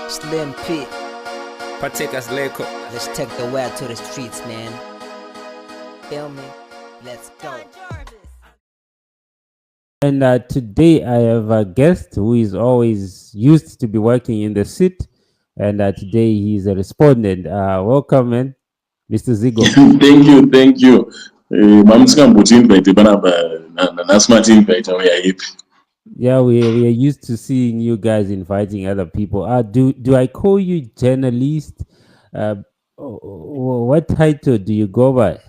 Slim P. Partakers Leko. Let's take the word to the streets, man. Feel me? Let's go. And today I have a guest who is always used to be working in the seat, and today he's a respondent. Welcome, man, Mr. Zigo. Thank you. Mamsikambuti invite banaba na smart invite we are happy. Yeah, we are used to seeing you guys inviting other people. Do I call you journalist? What title do you go by?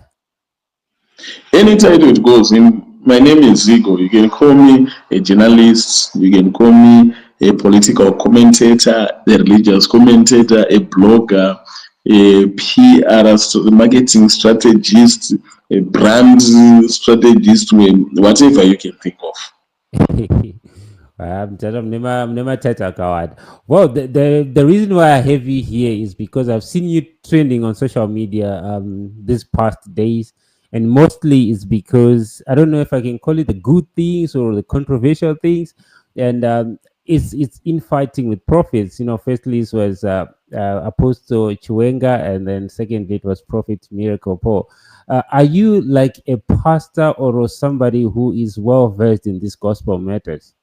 Any title it goes in. My name is Zigo. You can call me a journalist. You can call me a political commentator, a religious commentator, a blogger, a PR marketing strategist, a brand strategist, whatever you can think of. I'm never title coward. Well, the reason why I have you here is because I've seen you trending on social media these past days, and mostly it's because I don't know if I can call it the good things or the controversial things, and it's infighting with prophets. You know, firstly it was Apostle Chiwenga, and then secondly it was Prophet Miracle Paul. Are you like a pastor or somebody who is well versed in these gospel matters?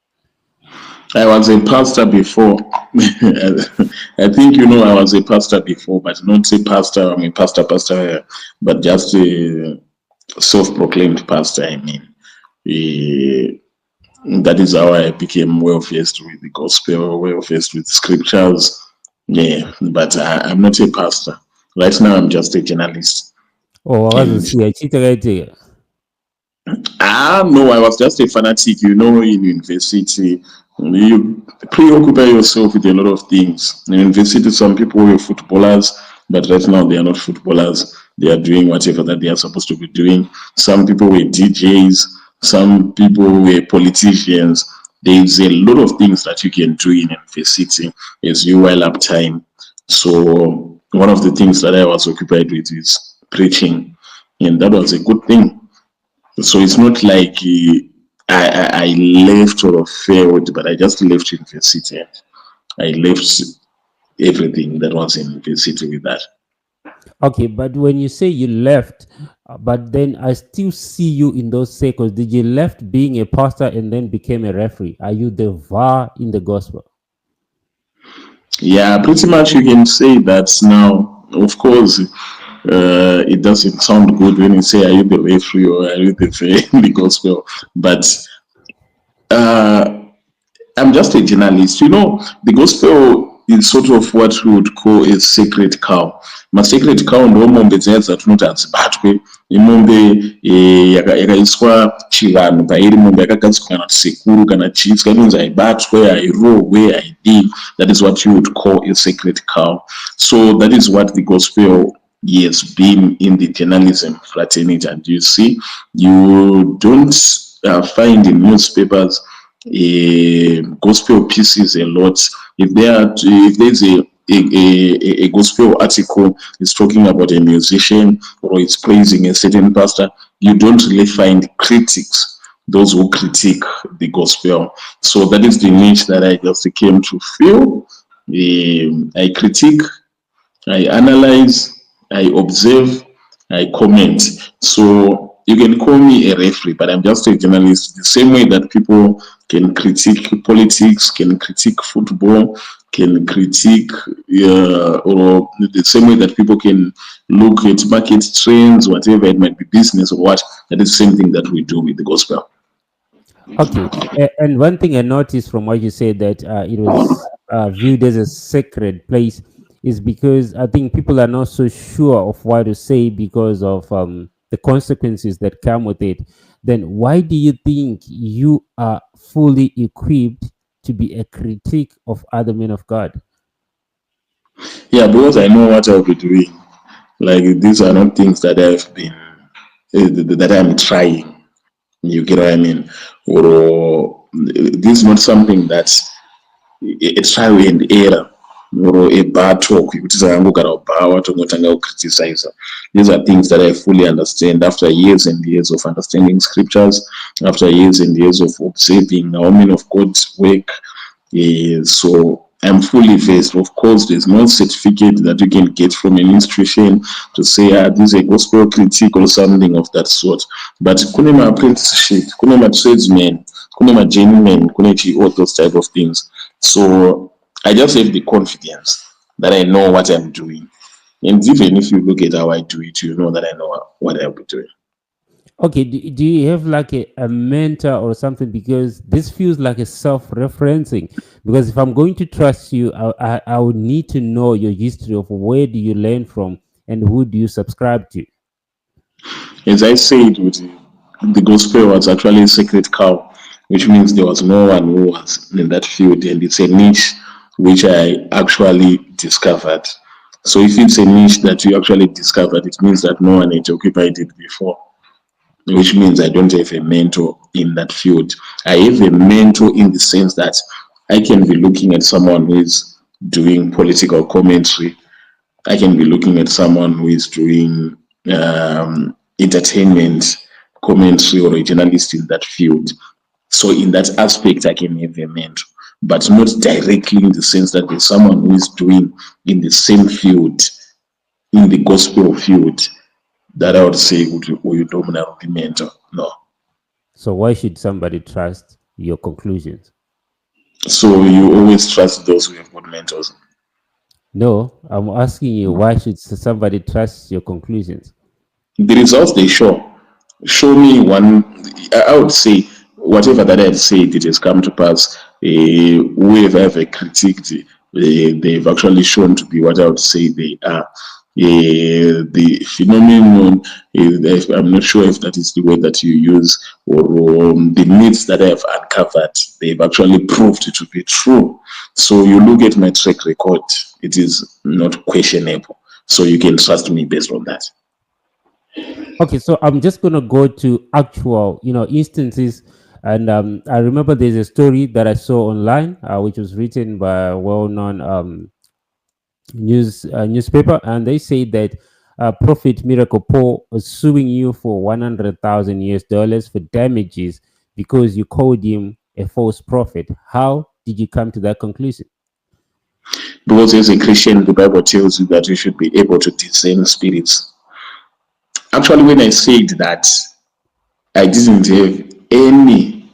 I was a pastor before. I think you know I was a pastor before, but not a pastor. I mean, pastor, but just a self-proclaimed pastor. I mean, that is how I became well versed with the gospel, well versed with scriptures. Yeah, but I'm not a pastor. Right now, I'm just a journalist. Oh, I wasn't And see. I cheated. no, I was just a fanatic. You know, in university, you preoccupy yourself with a lot of things. In university, some people were footballers, but right now they are not footballers. They are doing whatever that they are supposed to be doing. Some people were DJs. Some people were politicians. There is a lot of things that you can do in university as you while up time. So one of the things that I was occupied with is preaching, and that was a good thing. So it's not like I left or failed, but I just left university. I left everything that was in university with that. Okay, but when you say you left, but then I still see you in those circles. Did you left being a pastor and then became a referee? Are you the VAR in the gospel? Yeah, pretty much you can say that now. Of course, it doesn't sound good when you say, "Are you the referee or are you the in the gospel?" But uh, I'm just a journalist. You know, the gospel is sort of what we would call a sacred cow. My sacred cow ndo mombe dzaya dzatinoti hadzibatwe. Imombe yakaiswa chivanhu pairi, mombe yakagadzikwa kana sekuru kana chiiswa inonzi haibatwe, hairohwe, haidii. That is what you would call a sacred cow. So that is what the gospel has been in the journalism fraternity. And you see, you don't find in newspapers gospel pieces a lot. If there's a gospel article is talking about a musician or it's praising a certain pastor, you don't really find critics, those who critique the gospel. So that is the niche that I just came to fill. I critique, I analyze, I observe, I comment. So you can call me a referee, but I'm just a journalist. The same way that people can critique politics, can critique football, can critique, or the same way that people can look at market trends, whatever it might be, business or what, that is the same thing that we do with the gospel. Okay, and one thing I noticed from what you said that it was viewed as a sacred place is because I think people are not so sure of what to say because of the consequences that come with it. Then why do you think you are fully equipped to be a critic of other men of God? Yeah, because I know what I'll be doing. Like, these are not things that I've been, that I'm trying. You get what I mean? Or this is not something that's a trial and error or a bad talk. These are things that I fully understand after years and years of understanding scriptures, after years and years of observing women of God's work. So I'm fully versed. Of course, there's no certificate that you can get from an institution to say, this is a gospel critic or something of that sort. But kunema apprenticeship, kunema tradesmen, kunema journeymen, kunechi, all those type of things. So I just have the confidence that I know what I'm doing. And even if you look at how I do it, you know that I know what I'll be doing. Okay, do you have like a mentor or something? Because this feels like a self-referencing. Because if I'm going to trust you, I would need to know your history of where do you learn from and who do you subscribe to. As I said, with the gospel was actually a sacred cow, which means there was no one who was in that field, and it's a niche which I actually discovered. So if it's a niche that you actually discovered, it means that no one had occupied it before, which means I don't have a mentor in that field. I have a mentor in the sense that I can be looking at someone who is doing political commentary. I can be looking at someone who is doing entertainment commentary or a journalist in that field. So in that aspect, I can have a mentor, but not directly in the sense that there's someone who is doing in the same field, in the gospel field, that I would say would you dominate the mentor. No. So why should somebody trust your conclusions? So you always trust those who have good mentors. No, I'm asking you, why should somebody trust your conclusions? The results they show me one. I would say whatever that I've said, it has come to pass. Whoever have critiqued, they've actually shown to be what I would say they are. The phenomenon, I'm not sure if that is the word that you use, or the myths that I have uncovered, they've actually proved it to be true. So you look at my track record, it is not questionable. So you can trust me based on that. Okay, so I'm just gonna go to actual, instances, and I remember there's a story that I saw online, which was written by a well-known newspaper, and they say that Prophet Miracle Paul was suing you for 100,000 US dollars for damages because you called him a false prophet. How did you come to that conclusion? Because as a Christian, the Bible tells you that you should be able to discern spirits. Actually, when I said that, I didn't have any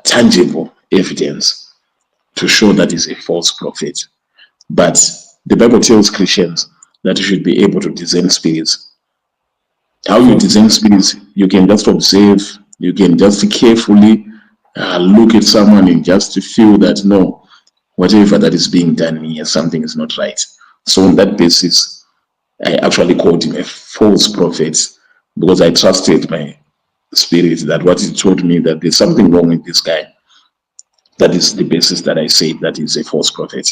tangible evidence to show that he's a false prophet. But the Bible tells Christians that you should be able to discern spirits. How you discern spirits, you can just observe, you can just carefully look at someone and just feel that no, whatever that is being done here, something is not right. So on that basis, I actually called him a false prophet because I trusted my spirit that what he told me that there's something wrong with this guy. That is the basis that I say that he's a false prophet.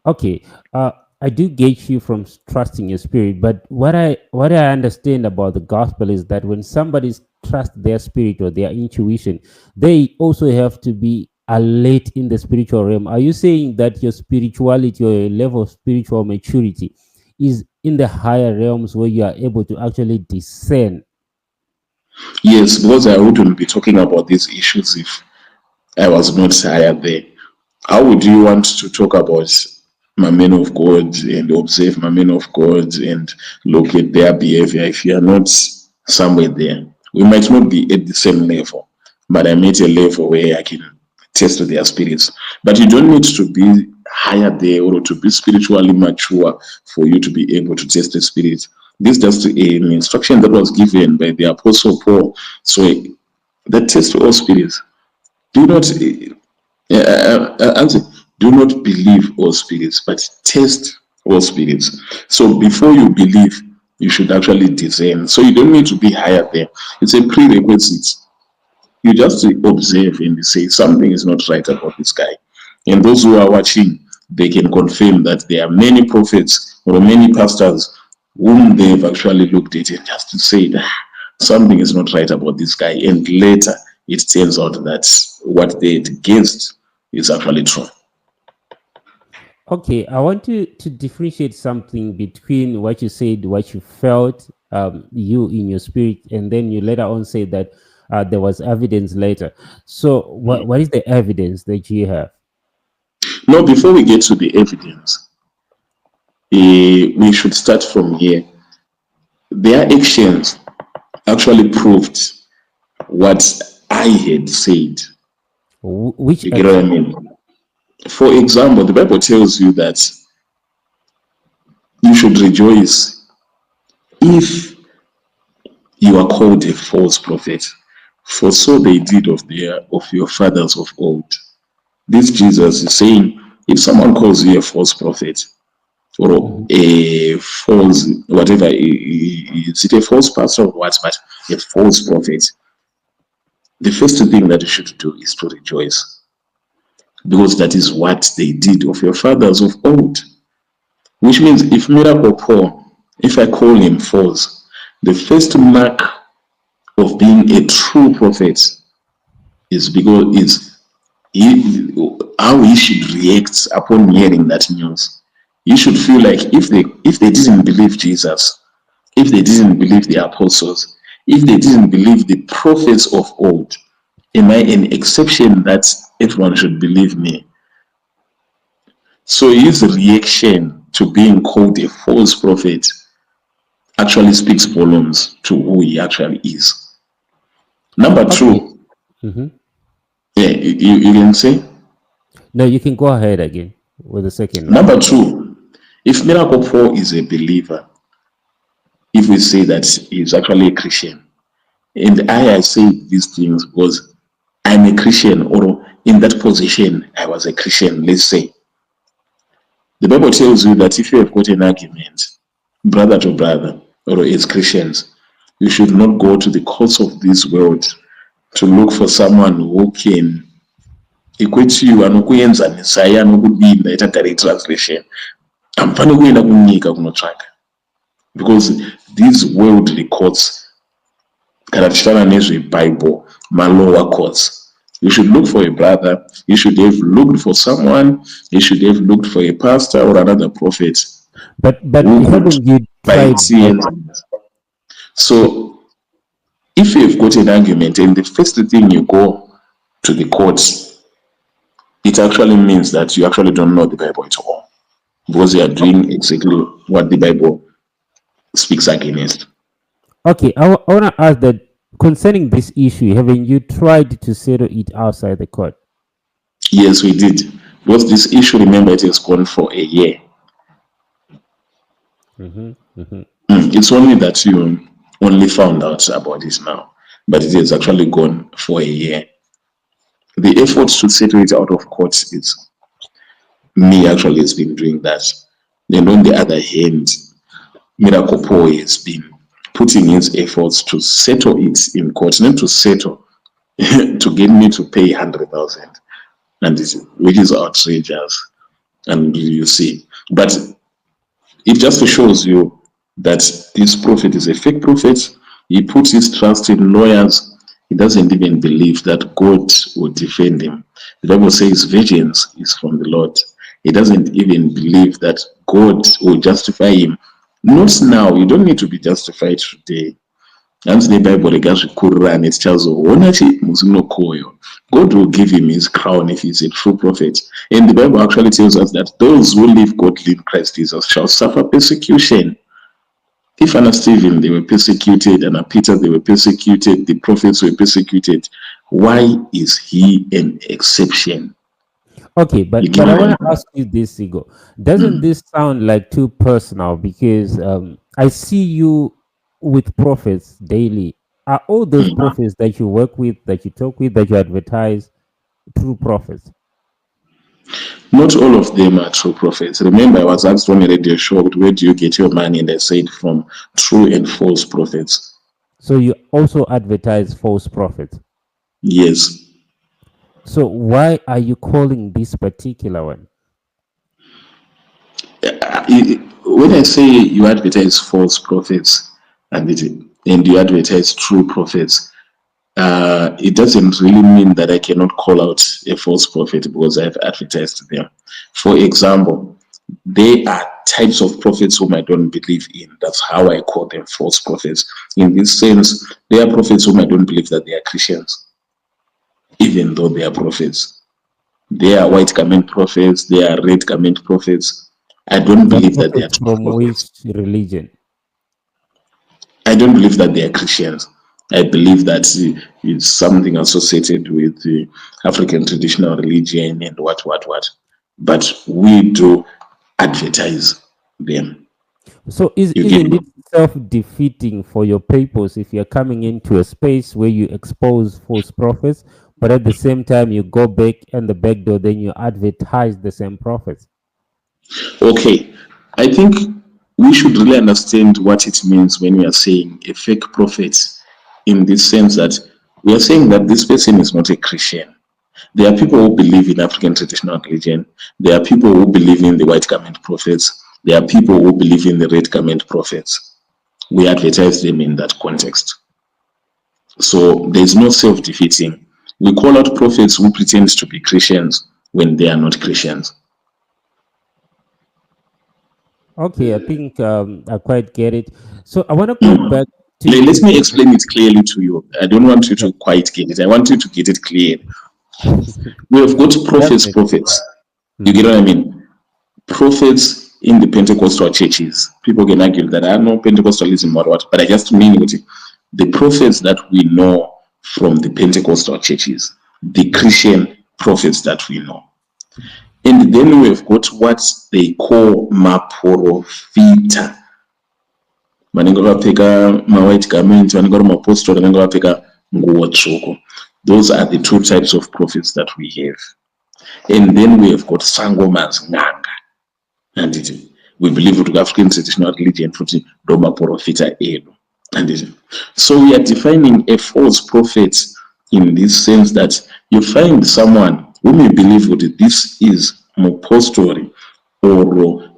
Okay, I do get you from trusting your spirit, but what I understand about the gospel is that when somebody trusts their spirit or their intuition, they also have to be alert in the spiritual realm. Are you saying that your spirituality or your level of spiritual maturity is in the higher realms where you are able to actually discern? Yes, because I wouldn't be talking about these issues if I was not hired there. How would you want to talk about my men of God and observe my men of God and look at their behavior if you are not somewhere there? We might not be at the same level, but I'm at a level where I can test their spirits. But you don't need to be higher there or to be spiritually mature for you to be able to test the spirit. This is just an instruction that was given by the Apostle Paul. So that test all spirits. Do not answer. Do not believe all spirits, but test all spirits. So before you believe, you should actually discern. So you don't need to be higher there. It's a prerequisite. You just observe and say something is not right about this guy. And those who are watching, they can confirm that there are many prophets or many pastors whom they've actually looked at and just to say that something is not right about this guy. And later it turns out that what they had guessed is actually true. Okay, I want to differentiate something between what you said, what you felt, you in your spirit, and then you later on say that there was evidence later. So what is the evidence that you have? Now, before we get to the evidence, we should start from here. Their actions actually proved what I had said. Which You get what I mean? For example, the Bible tells you that you should rejoice if you are called a false prophet, for so they did of your fathers of old. This Jesus is saying, if someone calls you a false prophet or a false whatever, is it a false pastor or what? But a false prophet, the first thing that you should do is to rejoice, because that is what they did of your fathers of old. Which means if Miracle Paul, if I call him false, the first mark of being a true prophet is because how he should react upon hearing that news. You should feel like if they didn't believe Jesus, if they didn't believe the apostles, if they didn't believe the prophets of old, am I an exception that everyone should believe me? So his reaction to being called a false prophet actually speaks volumes to who he actually is. Number two, yeah, you can say? No, you can go ahead again with the second one. Number two, if Miracle Paul is a believer, if we say that he's actually a Christian, and I say these things because I'm a Christian, or in that position, I was a Christian, let's say. The Bible tells you that if you have got an argument, brother to brother, or as Christians, you should not go to the courts of this world to look for someone who can equate you anokuyenza nesaya anokudinda ita direct translation. Amfani kuenda kunyika kunotsvaka, because these worldly courts, kana tichitaura nezveBible, lower courts, you should look for a brother, you should have looked for someone, you should have looked for a pastor or another prophet. But haven't you tried that? So if you've got an argument and the first thing you go to the courts, it actually means that you actually don't know the Bible at all, because you are doing exactly what the Bible speaks against. Okay, I want to ask that concerning this issue, haven't you tried to settle it outside the court? Yes, we did. Because this issue, remember, it has gone for a year. It's only that you only found out about this now, but it has actually gone for a year. The efforts to settle it out of court is me actually has been doing that. And on the other hand, Miracle Paul has been putting his efforts to settle it in court, not to settle, to get me to pay 100,000, and which is outrageous. And you see, but it just shows you that this prophet is a fake prophet. He puts his trust in lawyers. He doesn't even believe that God will defend him. The Bible says vengeance is from the Lord. He doesn't even believe that God will justify him. Not now. You don't need to be justified today. And the Bible and it tells God will give him his crown if he's a true prophet. And the Bible actually tells us that those who live godly in Christ Jesus shall suffer persecution. If Anna Stephen, they were persecuted, and Peter, they were persecuted, the prophets were persecuted, why is he an exception? Okay, but I want to ask you this, Zigo. Doesn't this sound like too personal? Because I see you with prophets daily. Are all those prophets that you work with, that you talk with, that you advertise, true prophets? Not all of them are true prophets. Remember, I was asked on a radio show, where do you get your money? And I said, from true and false prophets. So you also advertise false prophets? Yes. So why are you calling this particular one? When I say you advertise false prophets and you advertise true prophets, it doesn't really mean that I cannot call out a false prophet because I've advertised them. For example, They are types of prophets whom I don't believe in. That's how I call them false prophets. In this sense, they are prophets whom I don't believe that they are Christians, even though they are prophets. They are white garment prophets, they are red garment prophets. I don't The believe that they are prophets true from prophets. which religion? I don't believe that they are Christians. I believe that it's something associated with the African traditional religion and what. But we do advertise them. So You get isn't me? it self-defeating for your purpose if you're coming into a space where you expose false prophets, but at the same time you go back and the back door, then you advertise the same prophets? Okay. I think we should really understand what it means when we are saying a fake prophet, in this sense that we are saying that this person is not a Christian. There are people who believe in African traditional religion. There are people who believe in the white garment prophets. There are people who believe in the red garment prophets. We advertise them in that context. So there's no self-defeating. We call out prophets who pretend to be Christians when they are not Christians. Okay, I think I quite get it. So I want to go back Let to me explain it clearly to you. I don't want you to quite get it. I want you to get it clear. We have got definitely. prophets. You get Mhm. what I mean? Prophets in the Pentecostal churches. People can argue that I know Pentecostalism or what, but I just mean it. The prophets that we know from the Pentecostal churches, the Christian prophets that we know. And then we've got what they call maprofita. Vanenge vapfeka ma-white garment, vanenge vari mapostori, vanenge vapfeka nguo tsvuku. Those are the two types of prophets that we have. And then we have got sangomas, nganga. And we believe with African traditional religion, futhi ndomaprofita edu. And so we are defining a false prophet in this sense that you find someone whom you believe that this is mupostori or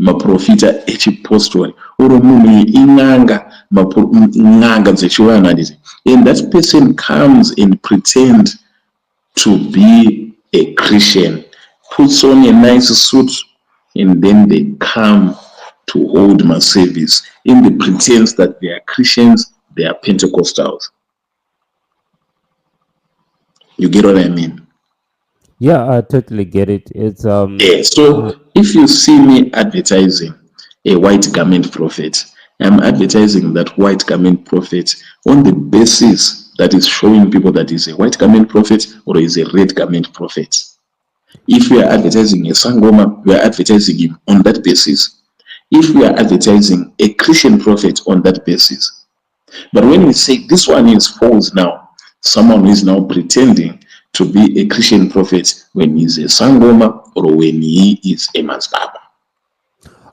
maprofita echipostori or munhu in'anga n'anga dzechivanhu handiti, and that person comes and pretend to be a Christian, puts on a nice suit, and then they come to hold my service in the pretense that they are Christians, they are Pentecostals. You get what I mean? Yeah, I totally get it. It's Yeah. So if you see me advertising a white garment prophet, I'm advertising that white garment prophet on the basis that is showing people that is a white garment prophet or is a red garment prophet. If we are advertising a Sangoma, we are advertising him on that basis. If we are advertising a Christian prophet on that basis. But when we say this one is false now, someone is now pretending to be a Christian prophet when he's a Sangoma or when he is a Mazbaba.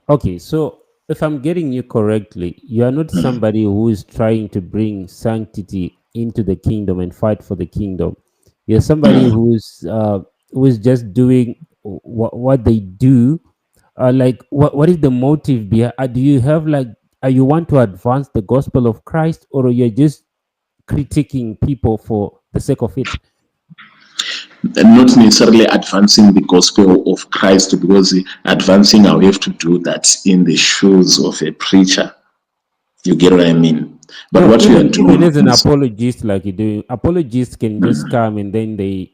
okay. So if I'm getting you correctly, you are not somebody who is trying to bring sanctity into the kingdom and fight for the kingdom. You're somebody who is just doing what they do. Like what is the motive behind? Do you have like you want to advance the gospel of Christ, or you're just critiquing people for the sake of it? And not necessarily advancing the gospel of Christ, because advancing, I have to do that in the shoes of a preacher. You get what I mean? But No, what we are even doing as an is apologist, like you do, apologists can just come and then they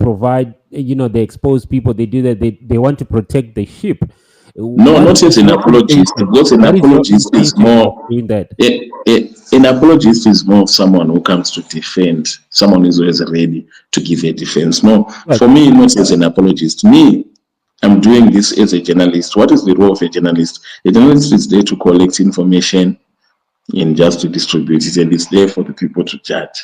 provide, they expose people. They do that. They want to protect the sheep. no, What not as is an your apologist, intention? because an What is your apologist is intention of more doing that? an apologist is more of someone who comes to defend, someone who is always ready to give a defense. No, Right. for me, not as an apologist. Me, I'm doing this as a journalist. What is the role of a journalist? A journalist is there to collect information and just to distribute it, and it's there for the people to judge.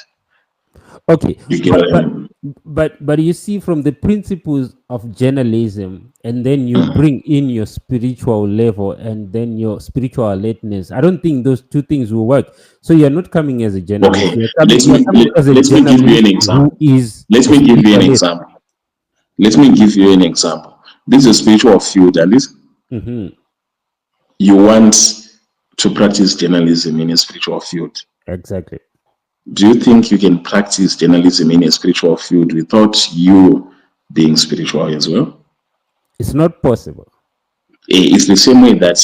Okay, You get what I but mean? but you see, from the principles of journalism, and then you bring in your spiritual level and then your spiritual alertness. I don't think those two things will work. So you're not coming as a journalist. Okay, You're coming as a let me give you journalist an who example. is Let a me give you an spiritualist. example. Let me give you an example. This is a spiritual feudalist. Hmm. You want to practice journalism in a spiritual field. Exactly. Do you think you can practice journalism in a spiritual field without you being spiritual as well? It's not possible. It's the same way that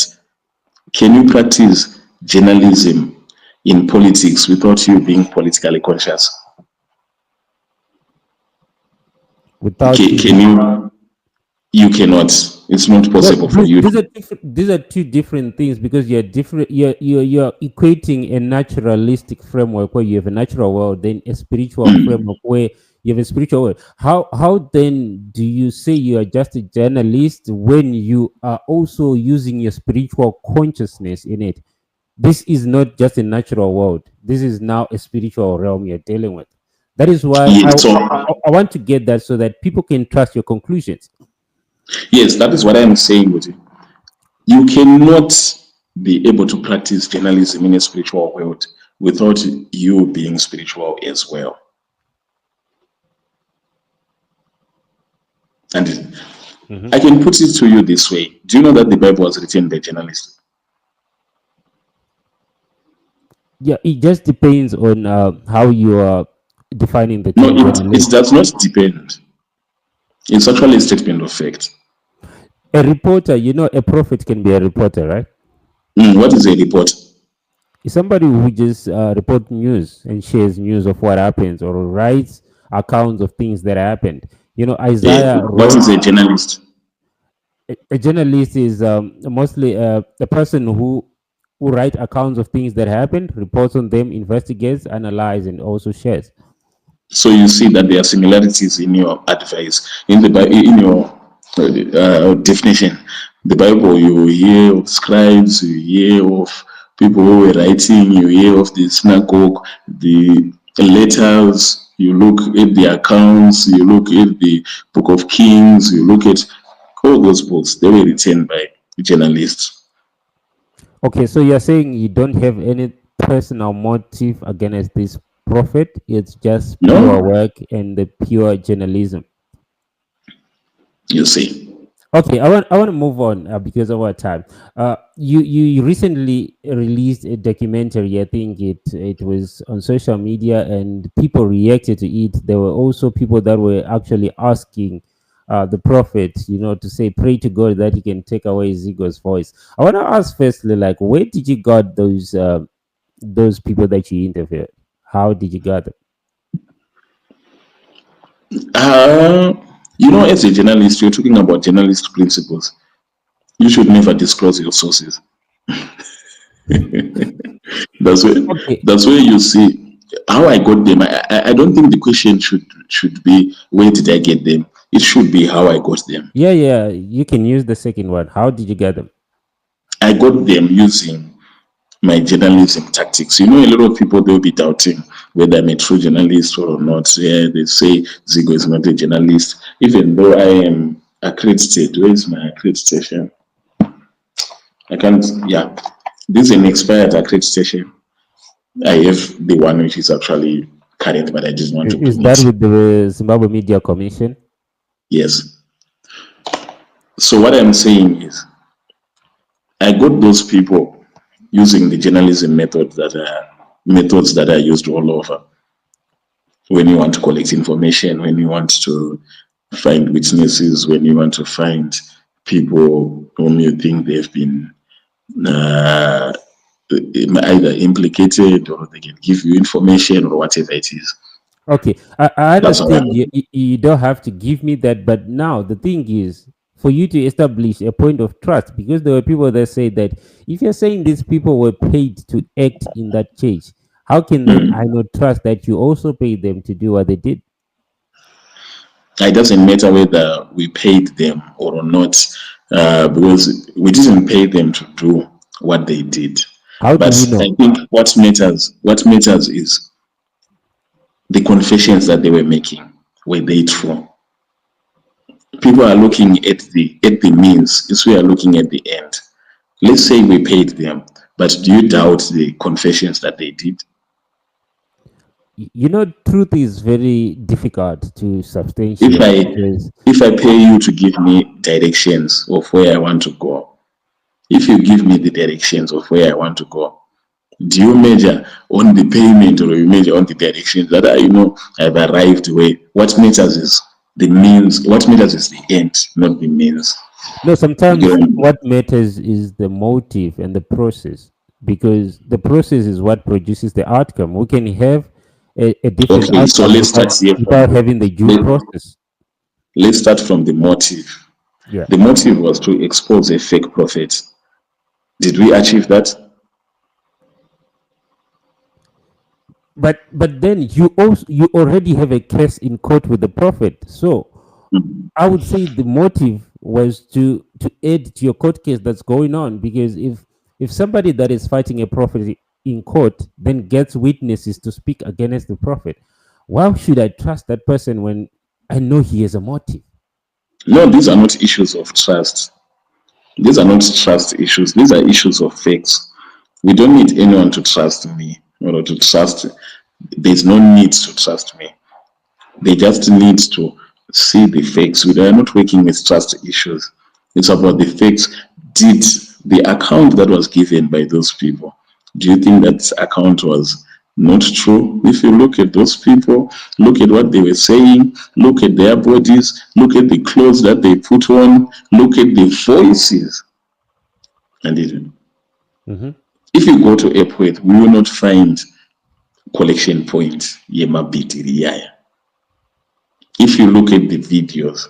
can you practice journalism in politics without you being politically conscious? Without Can you? You cannot. It's not No, possible for you. these are two different things because you're different. You're equating a naturalistic framework where you have a natural world, then a spiritual framework where you have a spiritual world. How then do you say you are just a journalist when you are also using your spiritual consciousness in it? This is not just a natural world. This is now a spiritual realm you're dealing with. That is why Yeah, I want to get that so that people can trust your conclusions. yes, that is what I'm saying with you. You cannot be able to practice journalism in a spiritual world without you being spiritual as well. And I can put it to you this way. Do you know that the Bible was written by journalists? Yeah, it just depends on how you are defining the No, term it journalist. does not depend. It's actually a statement of fact. A reporter, a prophet can be a reporter, right? What is a report? It's somebody who just reports news and shares news of what happens or writes accounts of things that happened. Isaiah What wrote. is a journalist? A journalist is mostly a person who write accounts of things that happened, reports on them, investigates, analyzes, and also shares. So you see that there are similarities in your advice in in your definition. The Bible, you hear of scribes, you hear of people who were writing, you hear of the synagogue, the letters. You look at the accounts, you look at the Book of Kings, you look at all those books. They were written by journalists. Okay, so you're saying you don't have any personal motive against this prophet. It's just pure No, work and the pure journalism. you see. Okay, I want to move on because of our time. You recently released a documentary. I think it was on social media and people reacted to it. There were also people that were actually asking the prophet, to say pray to God that he can take away Zigo's voice. I want to ask firstly, like, where did you got those people that you interviewed? How did you get them? Uh, as a journalist, you're talking about journalist principles. You should never disclose your sources. That's where Okay, that's where you see how I got them. I don't think the question should be where did I get them. It should be how I got them. yeah, you can use the second one. How did you get them? I got them using my journalism tactics. A lot of people they'll be doubting whether I'm a true journalist or not. Yeah, they say Zigo is not a journalist, even though I am accredited. Where is my accreditation? I can't. Yeah, this is an expired accreditation. I have the one which is actually current, but I just want to Is bring that it. with the Zimbabwe Media Commission? Yes. So what I'm saying is, I got those people using the journalism methods that are used all over. When you want to collect information, when you want to find witnesses, when you want to find people whom you think they've been uh, either implicated or they can give you information or whatever it is. Okay, I That's how I understand you don't have to give me that, but now the thing is for you to establish a point of trust because there were people that say that if you're saying these people were paid to act in that church, how can then I not trust that you also paid them to do what they did? it doesn't matter whether we paid them or not, because we didn't pay them to do what they did. How do But we I know? think what matters is the confessions that they were making. Were they true? People are looking at the means. Is we are looking at the end. Let's say we paid them, but do you doubt the confessions that they did? Truth is very difficult to If substantiate I because if I pay you to give me directions of where I want to go, if you give me the directions of where I want to go, do you measure on the payment or you measure on the directions that I've arrived where? What matters is the means. What matters is the end, not the means. No, sometimes Yeah. what matters is the motive and the process, because the process is what produces the outcome. We can have a different Okay, so outcome let's start here without having the due let, process. let's start from the motive. Yeah. The motive was to expose a fake prophet. Did we achieve that? But then you already have a case in court with the prophet. So Mhm. I would say the motive was to add to your court case that's going on, because if somebody that is fighting a prophet in court then gets witnesses to speak against the prophet, why should I trust that person when I know he has a motive? No, these are not issues of trust. These are not trust issues. These are issues of facts. We don't need anyone to trust me or to trust. There's no need to trust me. They just need to see the facts. We are not working with trust issues. It's about the facts. Did the account that was given by those people, do you think that account was not true? If you look at those people, look at what they were saying, look at their bodies, look at the clothes that they put on, look at the voices. And Hmm. if you go to airport, we will not find collection point yemabhitiri. If you look at the videos,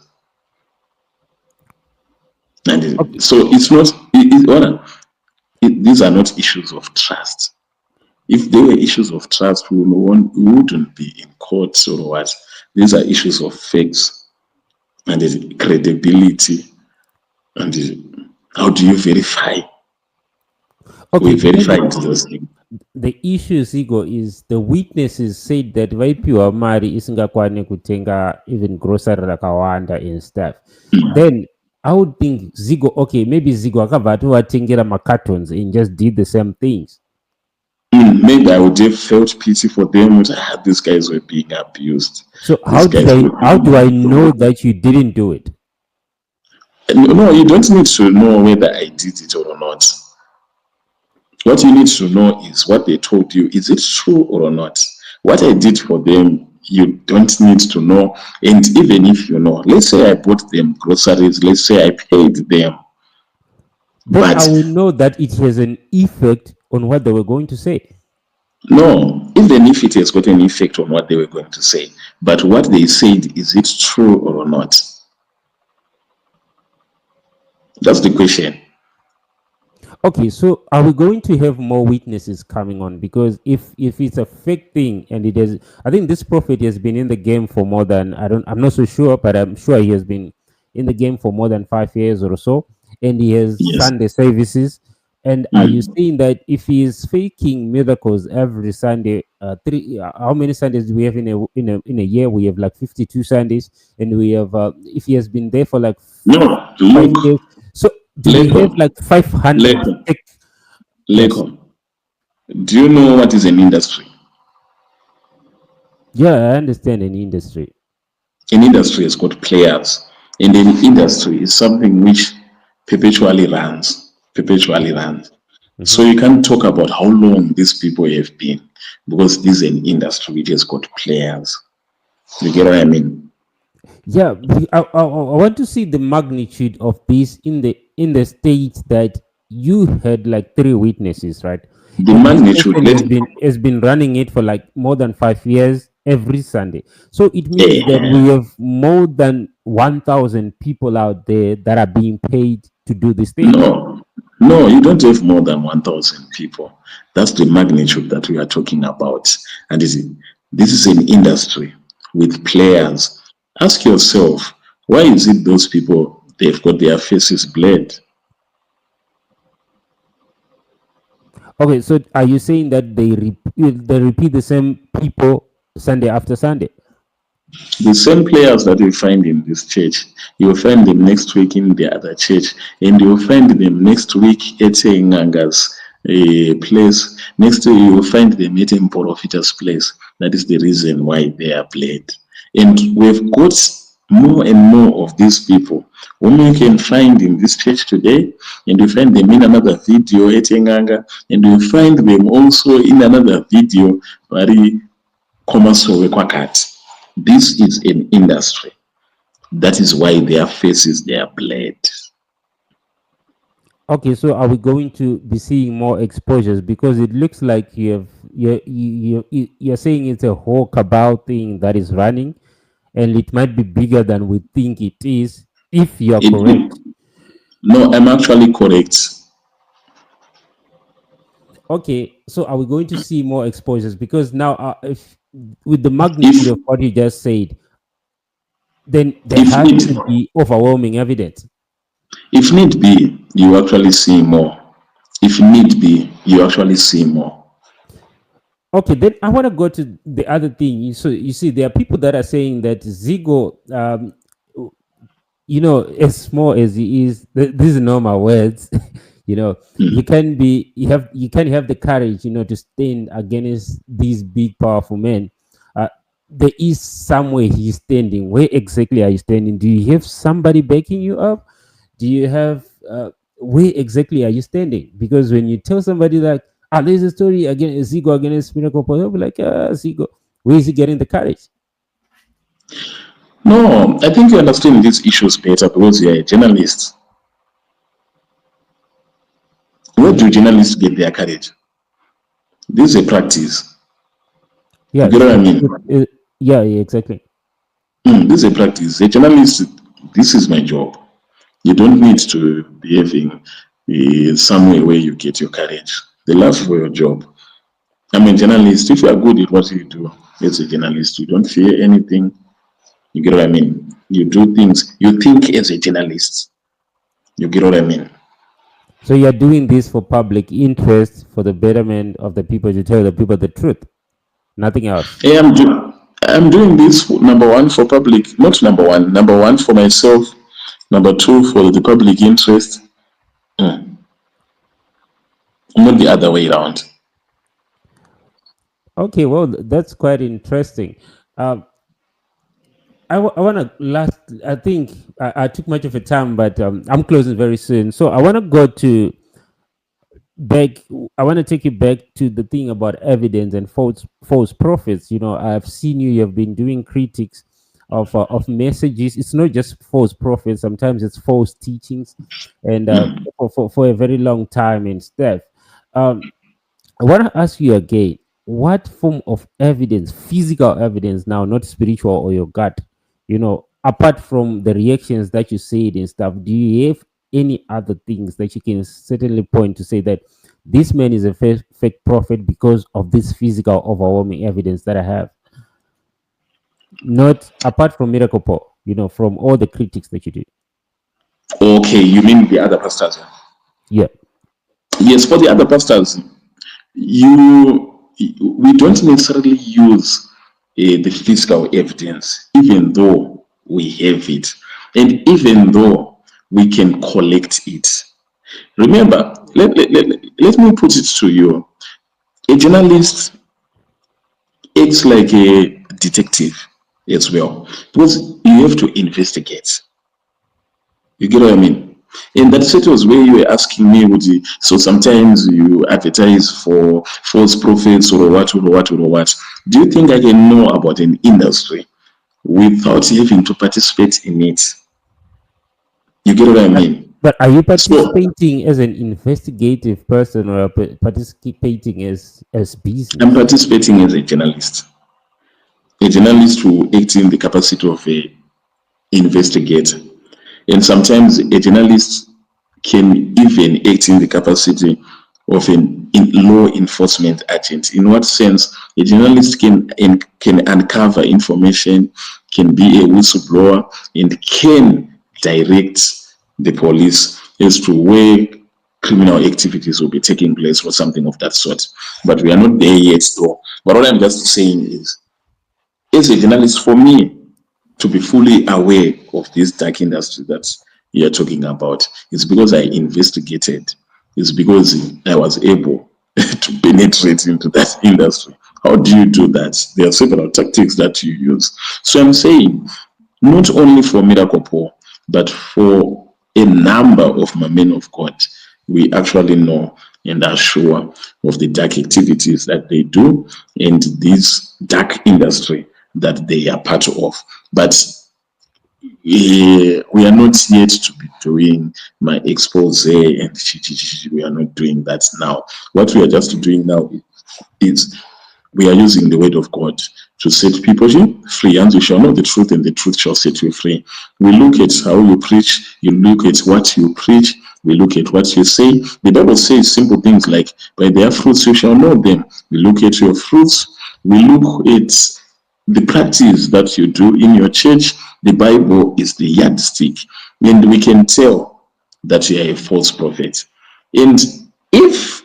Okay. and so it's not these are not issues of trust. If they were issues of trust, we wouldn't be in courts or what. These are issues of facts and credibility. And how do you verify? We Okay, but then verify those things. the issue Zigo is the witnesses said that vaipiwa mari isingakwane kutenga even grocery rakawanda and stuff. Then I would think Zigo, okay, maybe Zigo akabva atovatengera cartons and just did the same things. Maybe I would have felt pity for them. These guys were being abused. So These guys were how being do I know abused. that you didn't do it? No, you don't need to know whether I did it or not. What you need to know is what they told you. Is it true or not? What I did for them, you don't need to know. And even if you know, let's say I bought them groceries, let's say I paid them, Then I but will know that it has an effect on what they were going to say. no, even if it has got an effect on what they were going to say, but what they said, is it true or not? That's the question. Okay, so are we going to have more witnesses coming on? Because if it's a fake thing and it is, I think this prophet has been in the game for more than I'm not so sure, but I'm sure he has been in the game for more than 5 years or so, and he has Yes. Sunday services. And are you Mm. saying that if he is faking miracles every Sunday, how many Sundays do we have in a year? We have like 52 Sundays, and we have if he has been there for like No, 5 years. look, So do we have Leko, like 500 Leko, fake? Yes. Leko. Do you know what is an industry? Yeah, I understand an industry. An industry has got players, and an industry is something which perpetually runs, perpetually runs. Hmm. So you can't talk about how long these people have been, because this is an industry which has got players. You get what I mean? Yeah, I want to see the magnitude of this in the state that you had like three witnesses, right? The And this magnitude, person has been running it for like more than 5 years every Sunday. So it means that eh, we have more than 1,000 people out there that are being paid to do this thing. no, no, you don't have more than 1,000 people. That's the magnitude that we are talking about. And this is an industry with players. Ask yourself, why is it those people, they've got their faces bled? Okay, so are you saying that they repeat the same people Sunday after Sunday? The same players that you find in this church, you'll find them next week in the other church, and you'll find them next week at Nganga's place. Next week, you'll find them at Mporofita's place. That is the reason why they are played. And we've got more and more of these people whom you can find in this church today, and you find them in another video at Nganga, and you find them also in another video, Bari Komasowe Kwakat. This is an industry. That is why their faces, they are bled. Okay, so are we going to be seeing more exposures? Because it looks like you're saying it's a whole cabal thing that is running, and it might be bigger than we think it is. If you're It, correct. no, I'm actually correct. Okay, so are we going to see more exposures? Because now, if with the magnitude If of what you just said, then there if has need to be overwhelming evidence. if need be, you actually see more. If need be, you actually see more. Okay, then I want to go to the other thing. So you see, there are people that are saying that Zigo, as small as he is, these are normal words. you know, Hmm. you can have the courage, to stand against these big, powerful men. Uh, there is somewhere he's standing. Where exactly are you standing? Do you have somebody backing you up? Do you have where exactly are you standing? Because when you tell somebody that, there's a story against Zigo against Miracle, they'll be like, Zigo, where is he getting the courage? No, I think you understand these issues better because you're a journalist. Where do journalists get their courage? This is a practice. You Yeah, get what I mean? yeah, yeah, exactly. This is a practice. A journalist, this is my job. You don't need to be having somewhere where you get your courage. The love for your job. I'm a journalist. If you are good at what you do as a journalist, you don't fear anything. You get what I mean? You do things, you think as a journalist. You get what I mean? So you're doing this for public interest, for the betterment of the people, to tell the people the truth, nothing else. Hey, I'm doing this number one for public, not number one for myself, number two for the public interest, not the other way around. Okay, well, that's quite interesting. Um, I want to last. I think I took much of a time, but I'm closing very soon. So I want to go to back. I want to take you back to the thing about evidence and false prophets. I've seen you. You've been doing critics of messages. It's not just false prophets. Sometimes it's false teachings, and for a very long time and stuff. Um, I want to ask you again, what form of evidence, physical evidence now, not spiritual or your gut, apart from the reactions that you said and stuff, do you have any other things that you can certainly point to say that this man is a fake prophet because of this physical overwhelming evidence that I have? Not apart from Miracle Paul, from all the critics that you did. Okay, you mean the other pastors? Yeah. Yes, for the other pastors, we don't necessarily use the physical evidence, even though we have it, and even though we can collect it. Remember, let me put it to you. A journalist acts like a detective as well, because you have to investigate. You get what I mean? In that settles where you were asking me, so sometimes you advertise for false prophets or what, or what, or what. Do you think I can know about an industry without having to participate in it? You get what I But, mean? but are you So participating as an investigative person, or participating as I'm business? participating as a journalist who acts in the capacity of a investigator. And sometimes a journalist can even act in the capacity of in law enforcement agent. In what sense? A journalist can uncover information, can be a whistleblower, and can direct the police as to where criminal activities will be taking place or something of that sort. But we are not there yet, though. But what I'm just saying is, as a journalist, for me, to be fully aware of this dark industry that you're talking about, it's because I investigated. It's because I was able to penetrate into that industry. How do you do that? There are several tactics that you use. So I'm saying, not only for Miracle Paul, but for a number of my men of God, we actually know and are sure of the dark activities that they do and this dark industry that they are part of. But we are not yet to be doing my expose, and we are not doing that now. What we are just doing now is we are using the word of God to set people free, and you shall know the truth, and the truth shall set you free. We look at how you preach, you look at what you preach, we look at what you say. The Bible says simple things like, by their fruits you shall know them. We look at your fruits, we look at the practice that you do in your church. The Bible is the yardstick, and we can tell that you are a false prophet. And if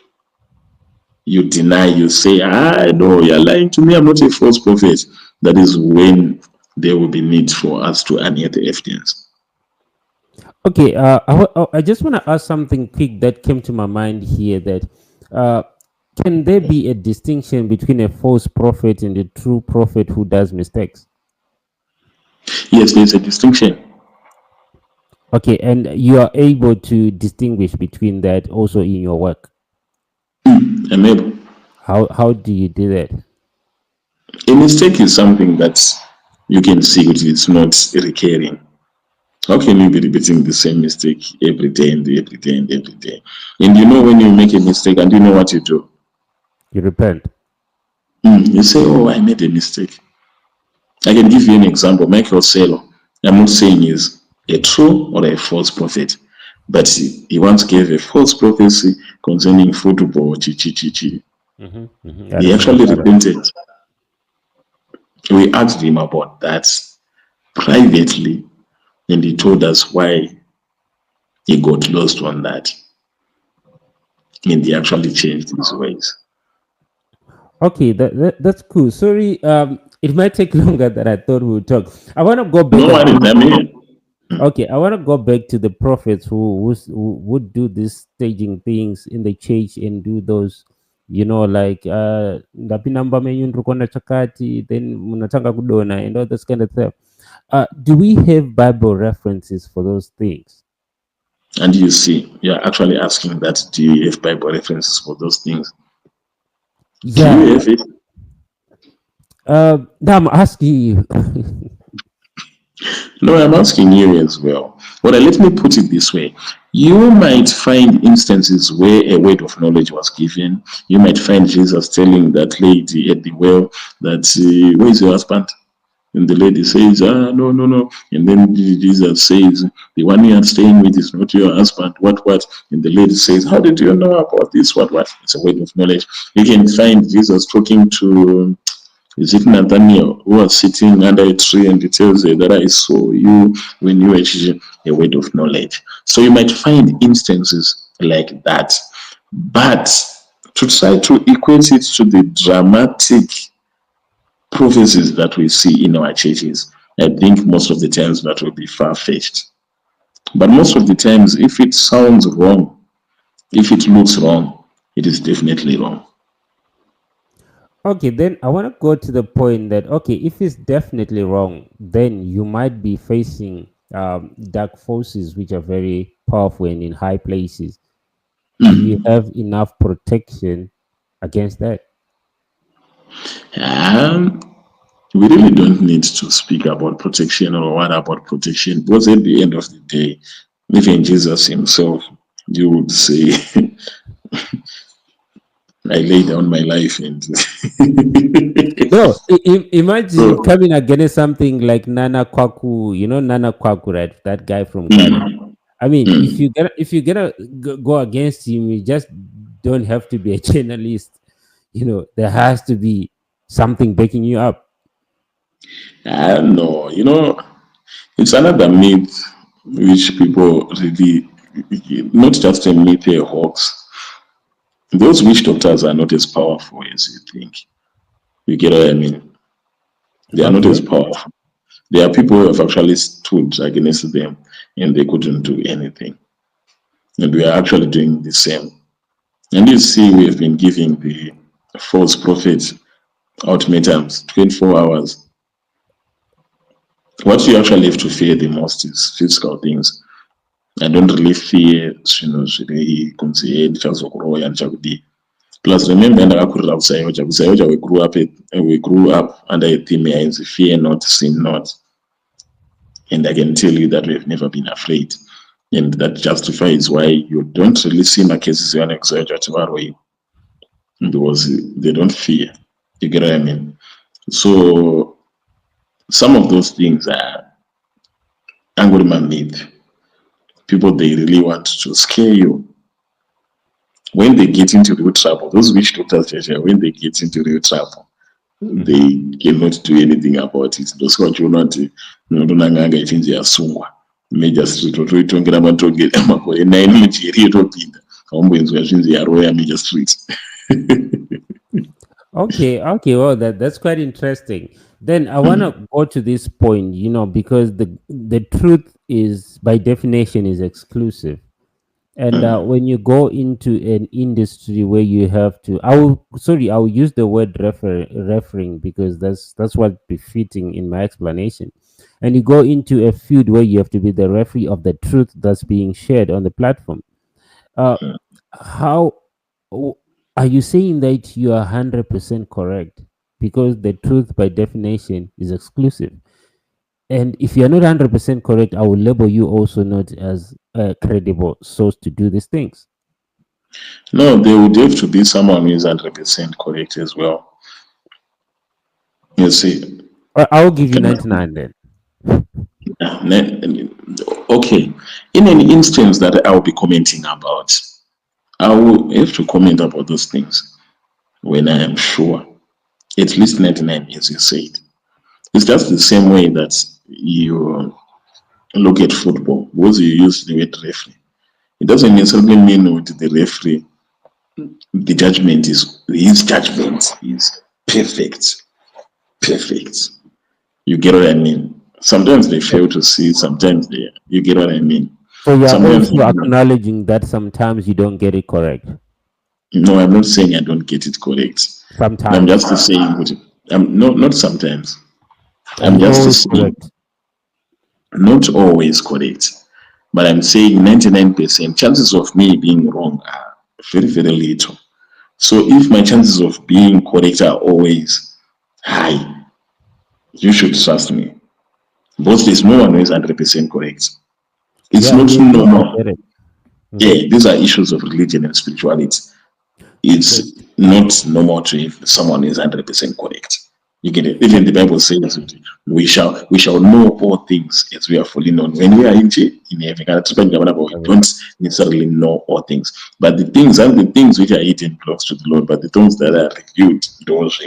you deny, you say, no, you're lying to me, I'm not a false prophet, that is when there will be need for us to unearth the evidence. Okay, I just want to ask something quick that came to my mind here. That can there be a distinction between a false prophet and a true prophet who does mistakes? Yes, there's a distinction. Okay, and you are able to distinguish between that also in your work. I'm able. How do you do that? A mistake is something that you can see which is not recurring. How can you be repeating the same mistake every day and every day and every day? And you know when you make a mistake, and you know what you do? You repent. You say, oh, I made a mistake. I can give you an example. Michael Saylor, I'm not saying he's a true or a false prophet, but he once gave a false prophecy concerning football. He actually repented. We asked him about that privately, and he told us why he got lost on that. And he actually changed his ways. Okay, that's cool. Sorry, it might take longer than I thought we would talk. I want to go back. No worries, I mean. Okay, I want to go back to the prophets who would do these staging things in the church and do those, like ndapinamba menyu ndikona chakati, then munatanga kudona and all this kind of stuff. Do we have Bible references for those things? And you see, you're actually asking that, do you have Bible references for those things? Yeah. Do you have it? Now I'm asking you. No, I'm asking you as well. Well, let me put it this way. You might find instances where a word of knowledge was given. You might find Jesus telling that lady at the well that, where is your husband? And the lady says, no, no, no. And then Jesus says, the one you are staying with is not your husband. What? And the lady says, how did you know about this? What? It's a word of knowledge. You can find Jesus talking to, is it Nathaniel, who was sitting under a tree, and he tells her that I saw you when you were a word of knowledge. So you might find instances like that. But to try to equate it to the dramatic prophecies that we see in our churches, I think most of the times that will be far-fetched. But most of the times, if it sounds wrong, if it looks wrong, it is definitely wrong. Okay, then I want to go to the point that, okay, if it's definitely wrong, then you might be facing dark forces which are very powerful and in high places. Do you have enough protection against that? We really don't need to speak about protection or what about protection, because at the end of the day, even Jesus himself, you would say, I lay down my life and No, imagine coming against something like Nana Kwaku, Nana Kwaku, right? That guy from Ghana. I mean, if you're gonna go against him, you just don't have to be a journalist. There has to be something backing you up. no, it's another myth which people really, not just a myth, a hoax. Those witch doctors are not as powerful as you think. You get what I mean? They are not as powerful. There are people who have actually stood against them and they couldn't do anything. And we are actually doing the same. And you see, we have been giving the false prophets ultimatums, 24 hours. What you actually have to fear the most is physical things. I don't really fear, plus remember we grew up under a theme here, fear not, sin not. And I can tell you that we've never been afraid. And that justifies why you don't really see my cases when exaggerate because they don't fear. You get what I mean? So some of those things are angry myth. People they really want to scare you. When they get into real trouble, those witch doctors, when they get into real trouble, they cannot do anything about it. Those what you not nanga ichinzi yasungwa. Major street otoitongera matogera makore 9 muchiri yetopinda. Kaumboenzwa zvinzi yaroya major street. Okay, well that's quite interesting. Then I want to go to this point, because the truth is by definition is exclusive. And when you go into an industry where you have to, I'll use the word referring because that's what befitting in my explanation. And you go into a field where you have to be the referee of the truth that's being shared on the platform. Uh, how w- are you saying that you are 100% correct? Because the truth by definition is exclusive. And if you're not 100% correct, I will label you also not as a credible source to do these things. No, there would have to be someone who is 100% correct as well. You see, I'll give you 99 then. okay. In an instance that I'll be commenting about, I will have to comment about those things when I am sure. At least 99, as you said. It's just the same way that you look at football. Once you use the word referee, it doesn't necessarily mean that the referee, the judgment is his judgment is perfect. Perfect. You get what I mean? Sometimes they fail to see, sometimes they you get what I mean. So you're Sometimes also acknowledging that sometimes you don't get it correct. no, I'm not saying I don't get it correct. Sometimes. I'm just saying I'm not sometimes. Are I'm you just always saying correct? not always correct. But I'm saying 99% chances of me being wrong are very, very little. So if my chances of being correct are always high, you should trust me. Because there's no one who is 100% correct. It's Yeah, not yeah, yeah, I normal. get it. Yeah, these are issues of religion and spirituality. It's not normal to if someone is 100% correct. You get it. Even the Bible says that we shall know all things as we are fully known. When we are in heaven, we don't necessarily know all things. But the things and the things which are hidden belongs to the Lord, but the things that are revealed, those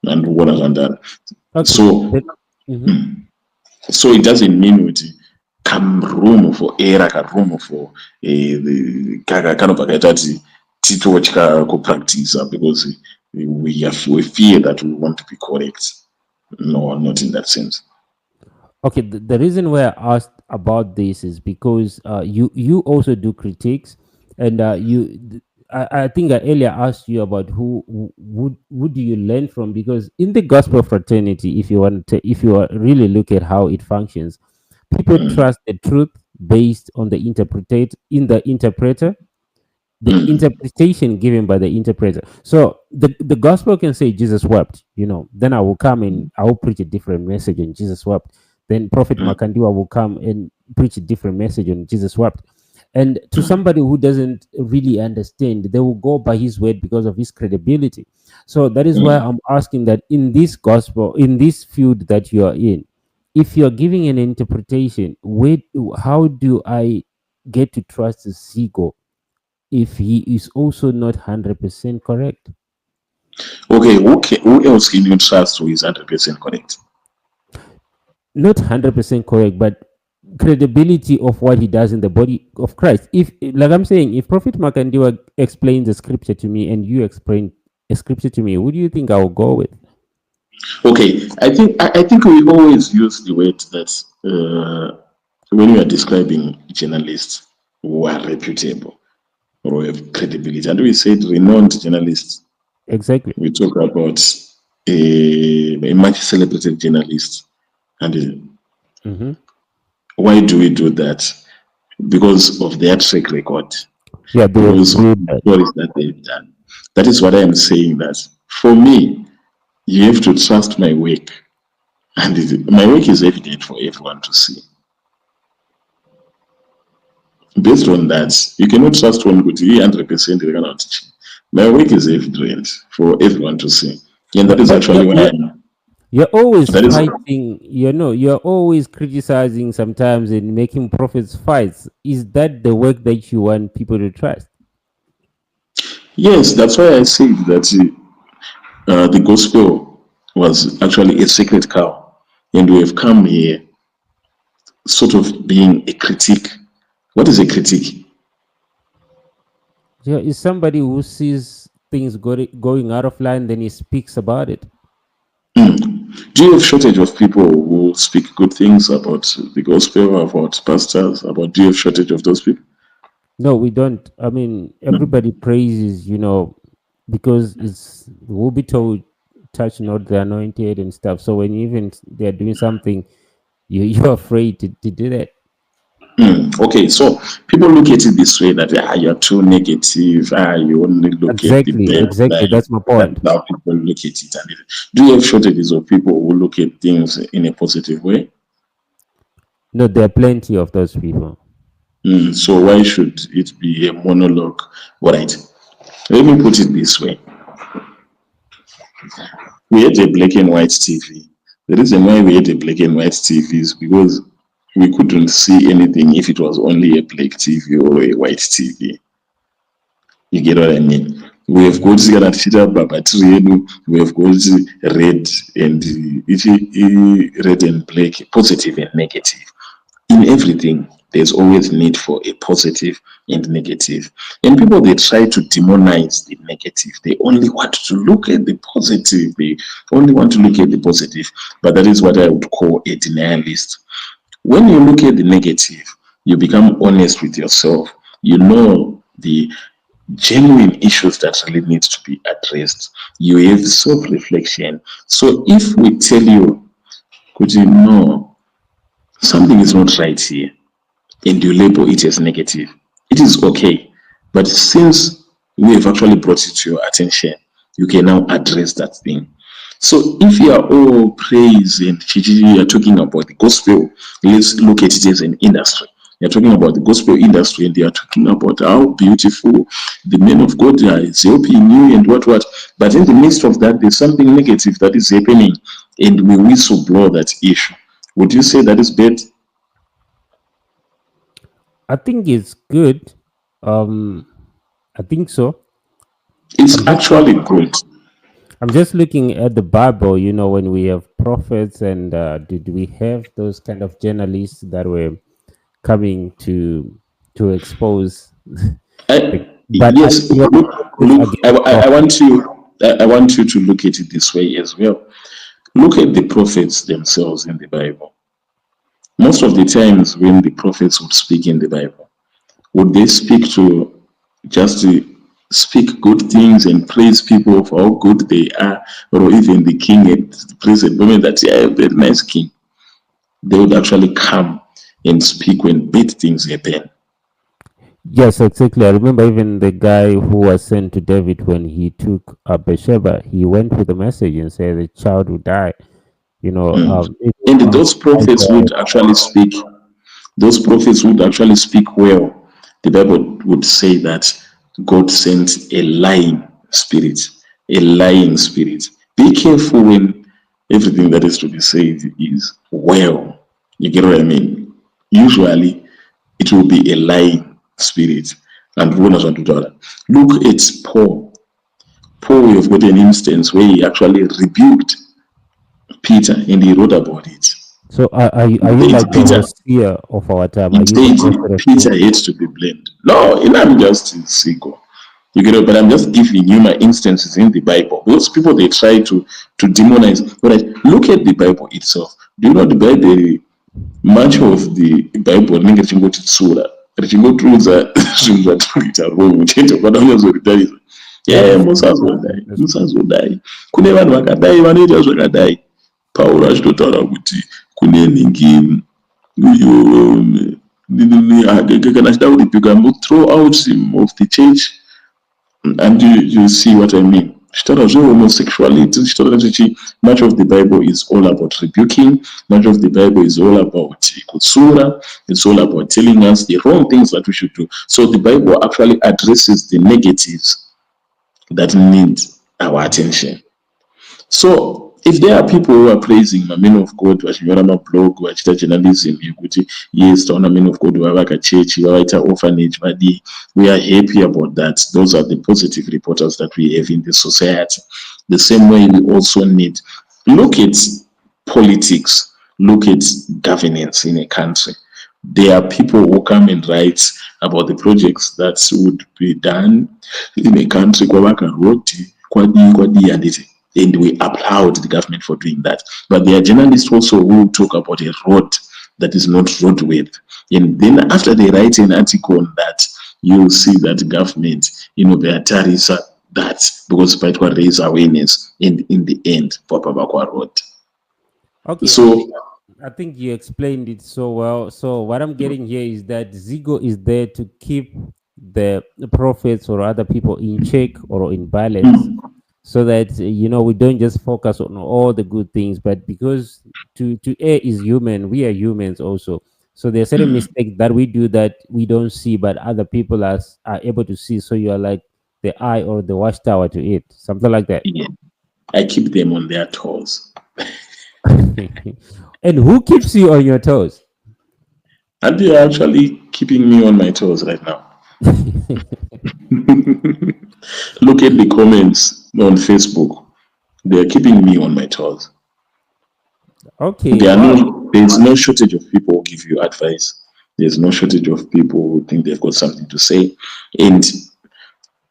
and what are that. Okay. So so it doesn't mean with come room for error, room for the kind of pakatati titotya practice because we fear that we want to be correct. No, not in that sense. Okay, the reason why I asked about this is because you also do critiques, and I think I earlier asked you about who do you learn from, because in the gospel fraternity, if you want to, if you really look at how it functions, people trust the truth based on the interpreter, the interpretation given by the interpreter. So the gospel can say Jesus wept, then I will come and I will preach a different message and Jesus wept. Then Prophet Makandiwa will come and preach a different message and Jesus wept. And to somebody who doesn't really understand, they will go by his word because of his credibility. So that is why I'm asking that in this gospel, in this field that you are in, if you're giving an interpretation, how do I get to trust Zigo if he is also not 100% correct? Okay, who else can you trust who is 100% correct? Not 100% correct, but credibility of what he does in the body of Christ. If, like I'm saying, if Prophet Makandiwa explains the scripture to me and you explain a scripture to me, who do you think I will go with? Okay, I think we always use the word that when we are describing journalists who are reputable or have credibility, and we said renowned journalists. Exactly. We talk about a much celebrated journalist. And why do we do that? Because of their track record, Yeah, they because will of do the that. stories that they've done. That is what I am saying, that for me, you have to trust my work And my work is evident for everyone to see. Based on that, you cannot trust one good 100% they cannot teach. My work is evident for everyone to see. And that is But actually why you're always that is fighting, you're always criticizing sometimes and making prophets fights. Is that the work that you want people to trust? yes, that's why I say that the gospel was actually a sacred cow. And we have come here sort of being a critic. What is a critic? Yeah, is somebody who sees things going out of line, then he speaks about it. Do you have shortage of people who speak good things about the gospel, about pastors, about do you have shortage of those people? No, we don't. I mean, everybody praises, because we'll be told, touch not the anointed and stuff. So when even they're doing something, you're afraid to do that. Okay, so people look at it this way that you're too negative, you only look at the Exactly, bad exactly. life. That's my That's point. how people look at it. Do you have shortages of people who look at things in a positive way? No, there are plenty of those people. So why should it be a monologue? All right, let me put it this way. We had a black and white TV. The reason why we had a black and white TV is because we couldn't see anything if it was only a black TV or a white TV. You get what I mean? We have got kana tichita mabatiri edu, we have got red and red and black, positive and negative. In everything, there's always need for a positive and negative. And people they try to demonize the negative. They only want to look at the positive. They only want to look at the positive. But that is what I would call a denialist. When you look at the negative, you become honest with yourself. You know the genuine issues that really need to be addressed. You have self-reflection. So if we tell you, could you know something is not right here, and you label it as negative, it is okay. But since we have actually brought it to your attention, you can now address that thing. So if you are all praise and you are talking about the gospel, let's look at it as an industry. You're talking about the gospel industry and they are talking about how beautiful the men of God are, it's helping you and what. But in the midst of that, there's something negative that is happening and we whistleblow that issue. Would you say that is bad? I think it's good. Um, I think so. I'm It's just look, actually good. I'm just looking at the Bible. When we have prophets, and did we have those kind of journalists that were coming to expose? But Yes, you're always look. against I prophets. want you. I want you to look at it this way as well. Look at the prophets themselves in the Bible. Most of the times when the prophets would speak in the Bible, would they speak to just to speak good things and praise people for how good they are, or even the king and the president, women that yeah, very nice king. They would actually come and speak when bad things happen. Yes, exactly. I remember even the guy who was sent to David when he took Bathsheba. He went with a message and said the child will die. And Even those prophets would actually speak. Those prophets would actually speak well. The Bible would say that God sent a lying spirit, a lying spirit. Be careful when everything that is to be said is well. You get what I mean? Usually, it will be a lying spirit. And who knows what to do that? Look at Paul. Paul, we have got an instance where he actually rebuked Peter and he wrote about it. so. Are you He like said, the Peter, Hosea of our time? he Are you the said prophet of Peter doom? hates to be blamed. No, and I'm just Zigo. You get it, but I'm just giving you my instances in the Bible. Those people they try to demonize. But look at the Bible itself. Do you know the Bible? Much of the Bible rinenge richingoti tsura richingotiudza zvinhu zvatinoita wrong chete pana unyazoridariza That is true. musazodai That's true. musazodai kune vanhu vakadai vanoita zvakadai. Pauro achitotaura kuti kune nhingi uyo kana achida kuripika throw out him of the church and you see what I mean. homosexuality, much of the Bible is all about rebuking, much of the Bible is all about kutsura, it's all about telling us the wrong things that we should do. So the Bible actually addresses the negatives that need our attention. So if there are people who are praising men of God vachinyora mablog vachita journalism yekuti yes taona men of God vavaka chechi vavaita orphanage vadii, we are happy about that. Those are the positive reporters that we have in the society. The same way we also need look at politics, look at governance in a country. There are people who come and write about the projects that would be done in a country, and we applaud the government for doing that. But there are journalists also who talk about a road that is not roadworthy. And then after they write an article on that, you'll see that government, they are tarisa that because it will raise awareness in the end for Babakwa Road. Okay. So I think you explained it so well. So what I'm getting here is that Zigo is there to keep the prophets or other people in check or in balance, so that we don't just focus on all the good things, but because to err is human, we are humans also. So there are certain mistakes that we do that we don't see, but other people are able to see. So you are like the eye or the watchtower to it, something like that. yeah, I keep them on their toes. And who keeps you on your toes? And they are actually keeping me on my toes right now. Look at the comments on Facebook. They are keeping me on my toes. Okay. There's no shortage of people who give you advice. There's no shortage of people who think they've got something to say. And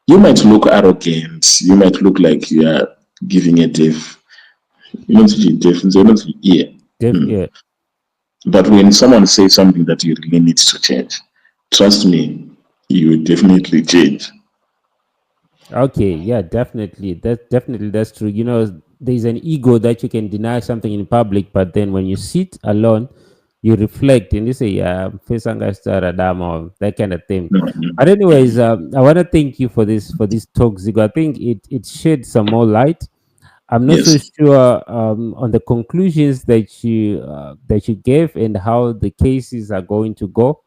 you might look arrogant. You might look like you are giving a deaf. Ear. Yeah. But when someone says something that you really need to change, trust me, you will definitely change. Okay, yeah, definitely. That's true. There's an ego that you can deny something in public, but then when you sit alone, you reflect and you say, "Yeah, that kind of thing." But anyways, I want to thank you for this talk, Zigo. I think it shed some more light. I'm not so Yes. sure on the conclusions that you gave and how the cases are going to go,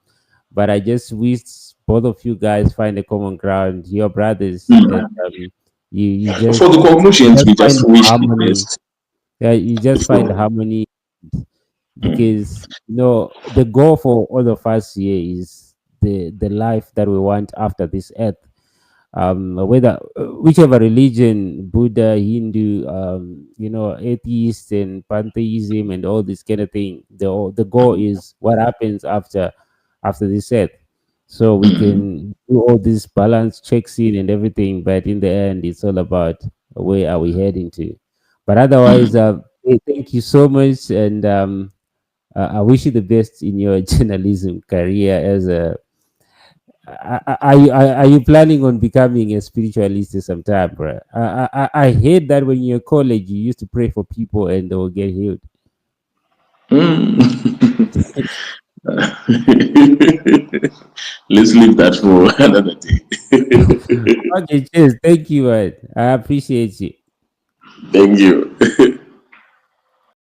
but I just wish both of you guys find a common ground. Your brothers, and you For the conclusions, just we find just wish the harmony. best. Yeah, you just find harmony, because the goal for all of us here is the life that we want after this earth. Whether whichever religion, Buddha, Hindu, atheist and pantheism and all this kind of thing, the goal is what happens after this earth. So we can do all these balance checks in and everything, but in the end, it's all about where are we heading to. But otherwise, thank you so much, and I wish you the best in your journalism career. As a are you planning on becoming a spiritualist sometime, bro? I hate that when you're in college, you used to pray for people and they will get healed. Let's leave that for another day. Okay, cheers. Thank you, man. I appreciate you. Thank you.